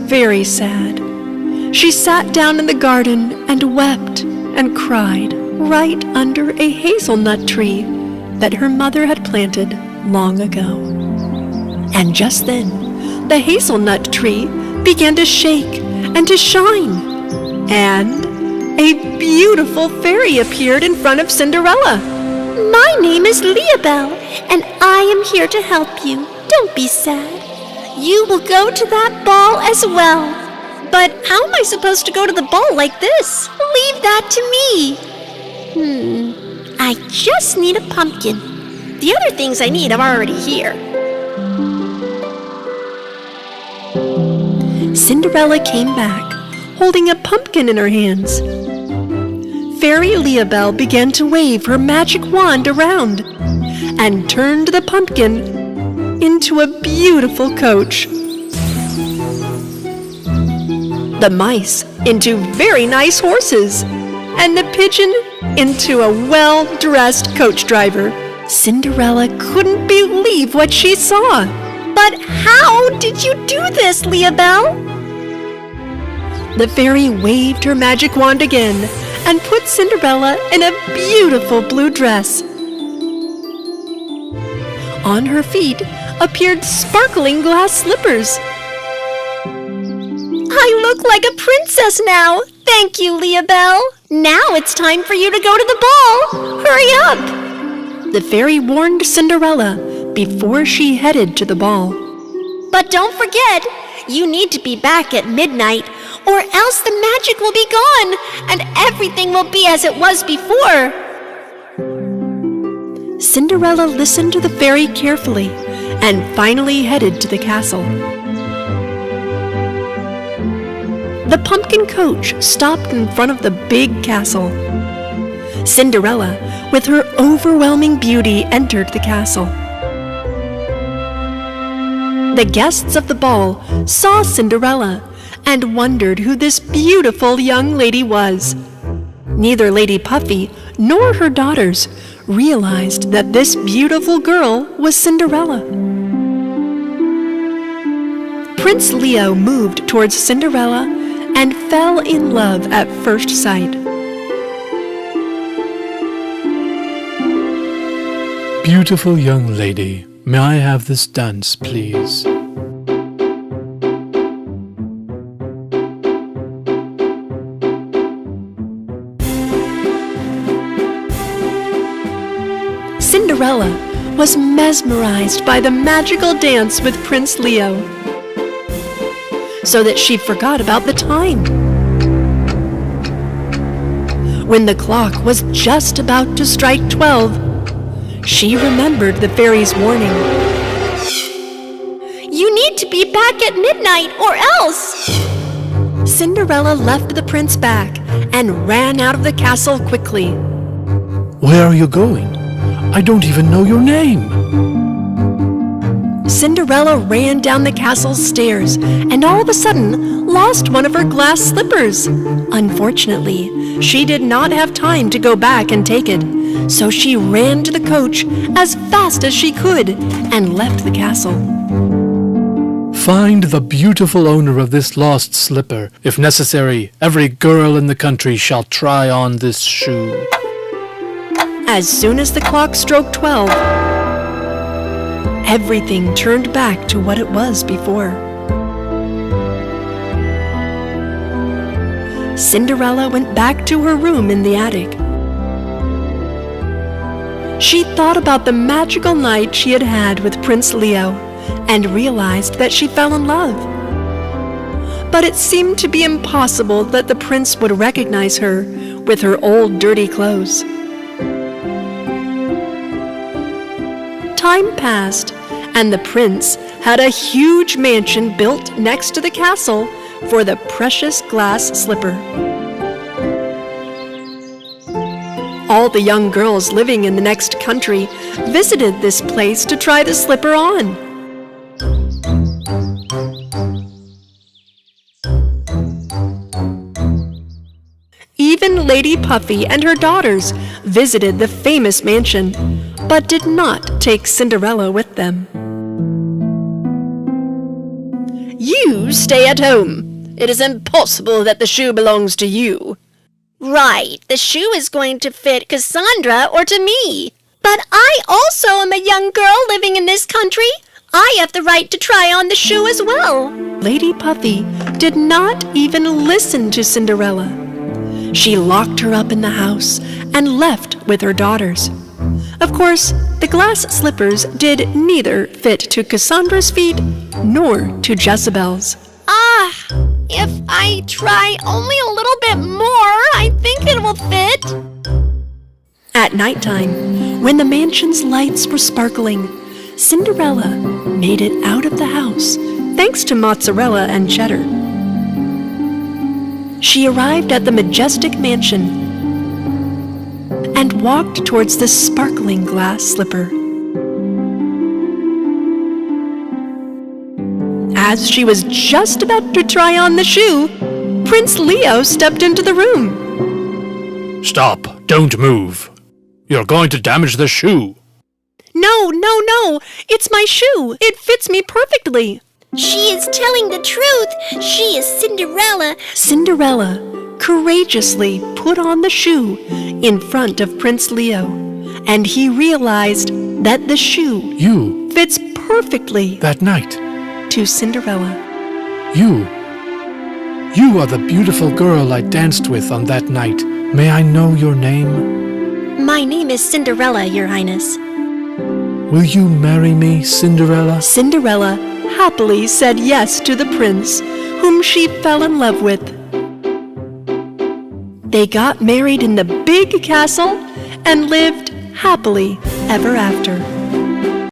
very sad. She sat down in the garden and wept and cried right under a hazelnut tree that her mother had planted long ago. And just then, the hazelnut tree began to shake and to shine, and a beautiful fairy appeared in front of Cinderella. My name is Leobelle, and I am here to help you. Don't be sad. You will go to that ball as well. But how am I supposed to go to the ball like this? Leave that to me. I just need a pumpkin. The other things I need are already here. Cinderella came back, holding a pumpkin in her hands. Fairy Leobelle began to wave her magic wand around and turned the pumpkin into a beautiful coach. The mice into very nice horses, and the pigeon into a well-dressed coach driver. Cinderella couldn't believe what she saw. But how did you do this, Leobelle? The fairy waved her magic wand again and put Cinderella in a beautiful blue dress. On her feet appeared sparkling glass slippers. I look like a princess now. Thank you, Leobelle. Now it's time for you to go to the ball. Hurry up. The fairy warned Cinderella before she headed to the ball. But don't forget, you need to be back at midnight, or else the magic will be gone, and everything will be as it was before. Cinderella listened to the fairy carefully and finally headed to the castle. The pumpkin coach stopped in front of the big castle. Cinderella, with her overwhelming beauty, entered the castle. The guests of the ball saw Cinderella and wondered who this beautiful young lady was. Neither Lady Puffy nor her daughters realized that this beautiful girl was Cinderella. Prince Leo moved towards Cinderella and fell in love at first sight. Beautiful young lady, may I have this dance, please? Cinderella was mesmerized by the magical dance with Prince Leo, so that she forgot about the time. When the clock was just about to strike 12, she remembered the fairy's warning. You need to be back at midnight or else. Cinderella left the prince back and ran out of the castle quickly. Where are you going? I don't even know your name. Cinderella ran down the castle's stairs and all of a sudden lost one of her glass slippers. Unfortunately, she did not have time to go back and take it, so she ran to the coach as fast as she could and left the castle. Find the beautiful owner of this lost slipper. If necessary, every girl in the country shall try on this shoe. As soon as the clock struck 12, everything turned back to what it was before. Cinderella went back to her room in the attic. She thought about the magical night she had had with Prince Leo and realized that she fell in love. But it seemed to be impossible that the prince would recognize her with her old dirty clothes. Time passed, and the prince had a huge mansion built next to the castle for the precious glass slipper. All the young girls living in the next country visited this place to try the slipper on. Even Lady Puffy and her daughters visited the famous mansion, but did not take Cinderella with them. you stay at home. It is impossible that the shoe belongs to you. Right, the shoe is going to fit Cassandra or to me. But I also am a young girl living in this country. I have the right to try on the shoe as well. Lady Puffy did not even listen to Cinderella. She locked her up in the house and left with her daughters. Of course, the glass slippers did neither fit to Cassandra's feet nor to Jezebel's. If I try only a little bit more, I think it will fit. At nighttime, when the mansion's lights were sparkling, Cinderella made it out of the house, thanks to mozzarella and cheddar. She arrived at the majestic mansion and walked towards the sparkling glass slipper. As she was just about to try on the shoe, Prince Leo stepped into the room. Stop! Don't move! You're going to damage the shoe! No! It's my shoe! It fits me perfectly! She is telling the truth. She is Cinderella. Cinderella courageously put on the shoe in front of Prince Leo, and he realized that the shoe You, fits perfectly that night. to Cinderella. You are the beautiful girl I danced with on that night. May I know your name? My name is Cinderella, Your Highness. Will you marry me, Cinderella? Cinderella happily said yes to the prince, whom she fell in love with. They got married in the big castle and lived happily ever after.